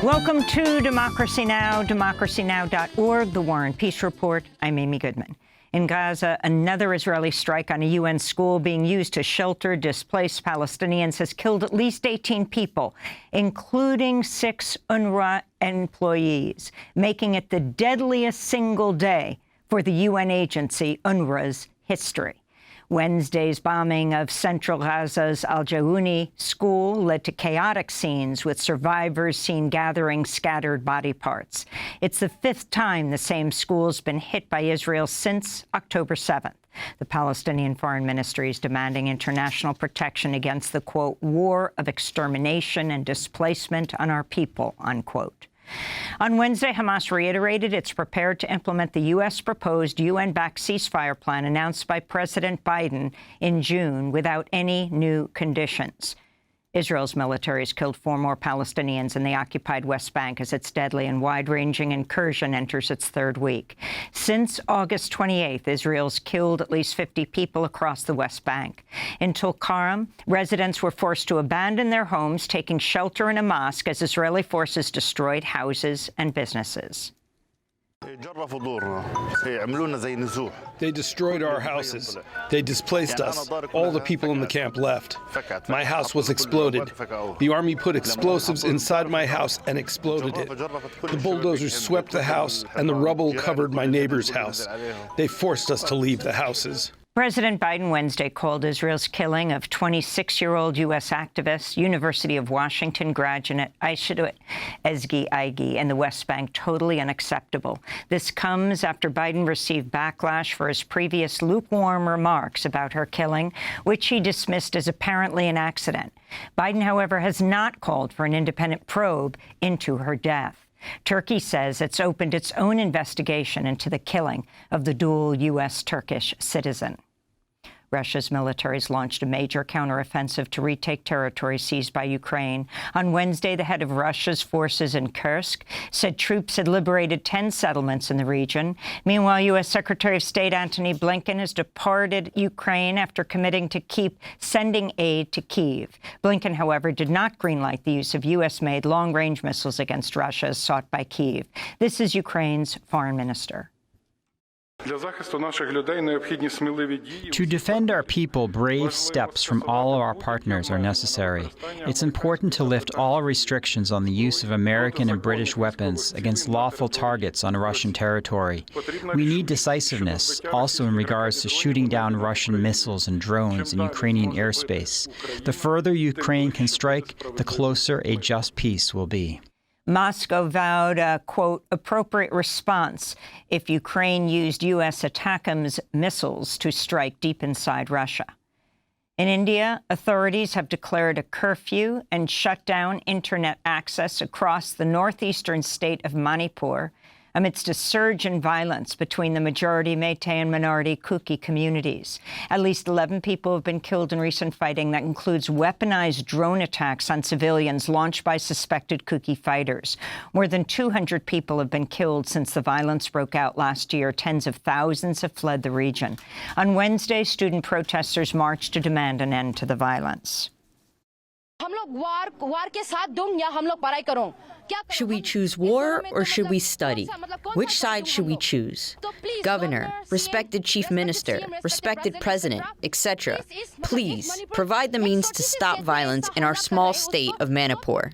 Welcome to Democracy Now!, democracynow.org, The War and Peace Report. I'm Amy Goodman. In Gaza, another Israeli strike on a UN school being used to shelter displaced Palestinians has killed at least 18 people, including 6 UNRWA employees, making it the deadliest single day for the UN agency UNRWA's history. Wednesday's bombing of central Gaza's Al-Jahouni school led to chaotic scenes, with survivors seen gathering scattered body parts. It's the 5th time the same school's been hit by Israel since October 7th. The Palestinian Foreign Ministry is demanding international protection against the, quote, war of extermination and displacement on our people, unquote. On Wednesday, Hamas reiterated it's prepared to implement the U.S. proposed UN-backed ceasefire plan announced by President Biden in June without any new conditions. Israel's military has killed 4 more Palestinians in the occupied West Bank as its deadly and wide-ranging incursion enters its 3rd week. Since August 28th, Israel's killed at least 50 people across the West Bank. In Tulkarm, residents were forced to abandon their homes, taking shelter in a mosque as Israeli forces destroyed houses and businesses. They destroyed our houses. They displaced us. All the people in the camp left. My house was exploded. The army put explosives inside my house and exploded it. The bulldozers swept the house, and the rubble covered my neighbor's house. They forced us to leave the houses. President Biden Wednesday called Israel's killing of 26-year-old U.S. activist, University of Washington graduate Aishadut Ezgi Aigi in the West Bank totally unacceptable. This comes after Biden received backlash for his previous lukewarm remarks about her killing, which he dismissed as apparently an accident. Biden, however, has not called for an independent probe into her death. Turkey says it's opened its own investigation into the killing of the dual U.S.-Turkish citizen. Russia's military has launched a major counteroffensive to retake territory seized by Ukraine. On Wednesday, the head of Russia's forces in Kursk said troops had liberated 10 settlements in the region. Meanwhile, U.S. Secretary of State Antony Blinken has departed Ukraine after committing to keep sending aid to Kyiv. Blinken, however, did not greenlight the use of U.S.-made long-range missiles against Russia as sought by Kyiv. This is Ukraine's foreign minister. To defend our people, brave steps from all of our partners are necessary. It's important to lift all restrictions on the use of American and British weapons against lawful targets on Russian territory. We need decisiveness, also in regards to shooting down Russian missiles and drones in Ukrainian airspace. The further Ukraine can strike, the closer a just peace will be. Moscow vowed a, quote, appropriate response if Ukraine used U.S. ATACMS missiles to strike deep inside Russia. In India, authorities have declared a curfew and shut down internet access across the northeastern state of Manipur amidst a surge in violence between the majority Meitei and minority Kuki communities. At least 11 people have been killed in recent fighting that includes weaponized drone attacks on civilians launched by suspected Kuki fighters. More than 200 people have been killed since the violence broke out last year. Tens of thousands have fled the region. On Wednesday, student protesters marched to demand an end to the violence. Should we choose war or should we study? Which side should we choose? Governor, respected chief minister, respected president, etc. Please provide the means to stop violence in our small state of Manipur.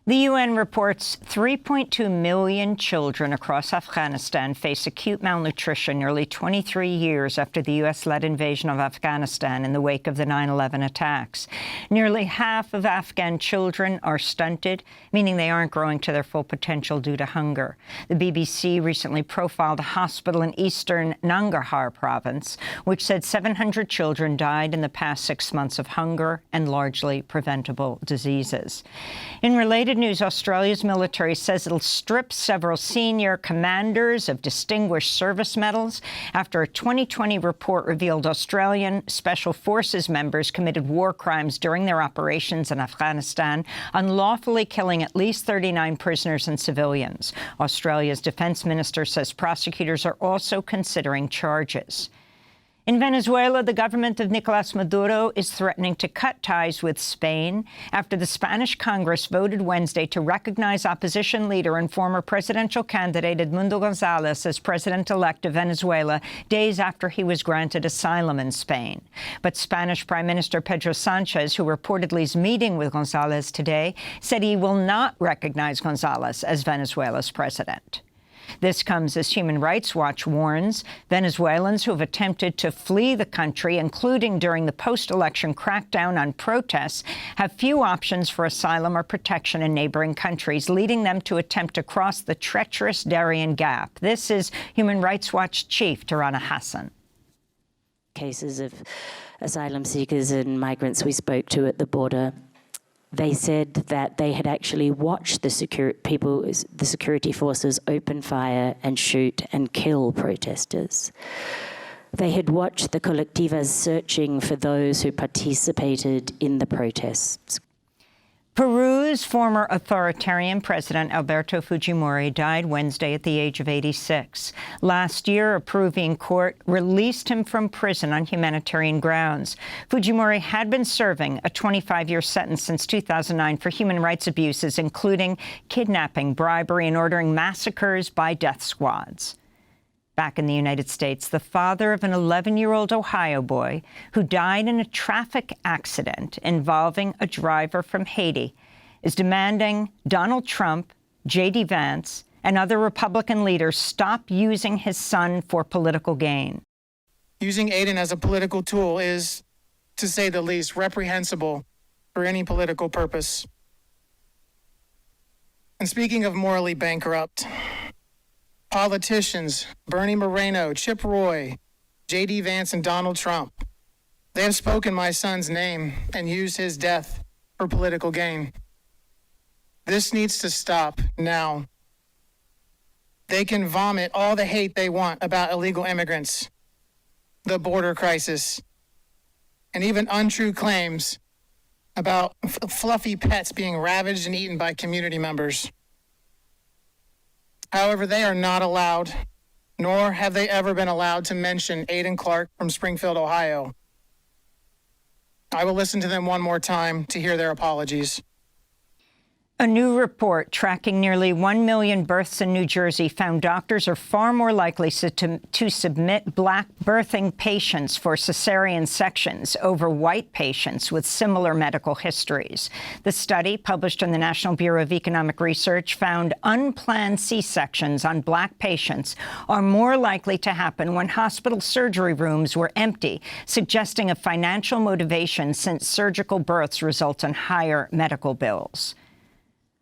The UN reports 3.2 million children across Afghanistan face acute malnutrition nearly 23 years after the U.S.-led invasion of Afghanistan in the wake of the 9/11 attacks. Nearly half of Afghan children are stunted, meaning they aren't growing to their full potential due to hunger. The BBC recently profiled a hospital in eastern Nangarhar province, which said 700 children died in the past 6 months of hunger and largely preventable diseases. In related news, Australia's military says it'll strip several senior commanders of distinguished service medals after a 2020 report revealed Australian Special Forces members committed war crimes during their operations in Afghanistan, unlawfully killing at least 39 prisoners and civilians. Australia's defense minister says prosecutors are also considering charges. In Venezuela, the government of Nicolás Maduro is threatening to cut ties with Spain after the Spanish Congress voted Wednesday to recognize opposition leader and former presidential candidate Edmundo González as president-elect of Venezuela days after he was granted asylum in Spain. But Spanish Prime Minister Pedro Sánchez, who reportedly is meeting with González today, said he will not recognize González as Venezuela's president. This comes as Human Rights Watch warns Venezuelans who have attempted to flee the country, including during the post-election crackdown on protests, have few options for asylum or protection in neighboring countries, leading them to attempt to cross the treacherous Darien Gap. This is Human Rights Watch Chief Tarana Hassan. Cases of asylum seekers and migrants we spoke to at the border, they said that they had actually watched the security forces open fire and shoot and kill protesters. They had watched the colectivas searching for those who participated in the protests. Peru's former authoritarian president, Alberto Fujimori, died Wednesday at the age of 86. Last year, a Peruvian court released him from prison on humanitarian grounds. Fujimori had been serving a 25-year sentence since 2009 for human rights abuses, including kidnapping, bribery, and ordering massacres by death squads. Back in the United States, the father of an 11-year-old Ohio boy who died in a traffic accident involving a driver from Haiti is demanding Donald Trump, J.D. Vance, and other Republican leaders stop using his son for political gain. Using Aiden as a political tool is, to say the least, reprehensible for any political purpose. And speaking of morally bankrupt, politicians Bernie Moreno, Chip Roy, J.D. Vance, and Donald Trump, they have spoken my son's name and used his death for political gain. This needs to stop now. They can vomit all the hate they want about illegal immigrants, the border crisis, and even untrue claims about fluffy pets being ravaged and eaten by community members. However, they are not allowed, nor have they ever been allowed to mention Aiden Clark from Springfield, Ohio. I will listen to them one more time to hear their apologies. A new report tracking nearly 1 million births in New Jersey found doctors are far more likely to submit Black birthing patients for cesarean sections over white patients with similar medical histories. The study, published in the National Bureau of Economic Research, found unplanned C-sections on Black patients are more likely to happen when hospital surgery rooms were empty, suggesting a financial motivation since surgical births result in higher medical bills.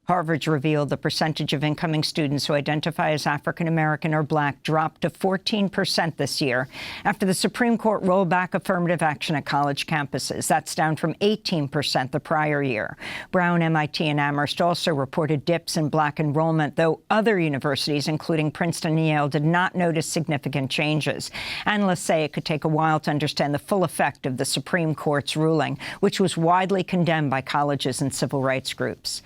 Harvard's revealed the percentage of incoming students who identify as African-American or Black dropped to 14% this year after the Supreme Court rolled back affirmative action at college campuses. That's down from 18% the prior year. Brown, MIT, and Amherst also reported dips in Black enrollment, though other universities, including Princeton and Yale, did not notice significant changes. Analysts say it could take a while to understand the full effect of the Supreme Court's ruling, which was widely condemned by colleges and civil rights groups.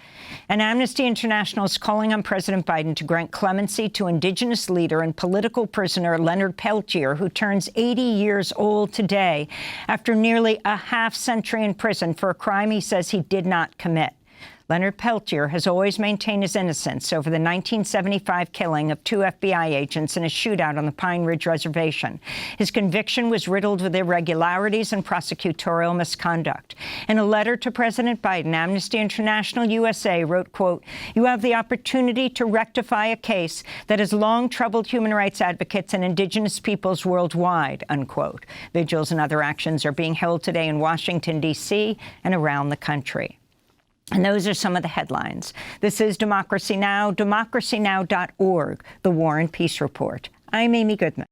And Amnesty International is calling on President Biden to grant clemency to Indigenous leader and political prisoner Leonard Peltier, who turns 80 years old today after nearly a half-century in prison for a crime he says he did not commit. Leonard Peltier has always maintained his innocence over the 1975 killing of 2 FBI agents in a shootout on the Pine Ridge Reservation. His conviction was riddled with irregularities and prosecutorial misconduct. In a letter to President Biden, Amnesty International USA wrote, quote, "You have the opportunity to rectify a case that has long troubled human rights advocates and Indigenous peoples worldwide," unquote. Vigils and other actions are being held today in Washington, D.C. and around the country. And those are some of the headlines. This is Democracy Now!, democracynow.org, the War and Peace Report. I'm Amy Goodman.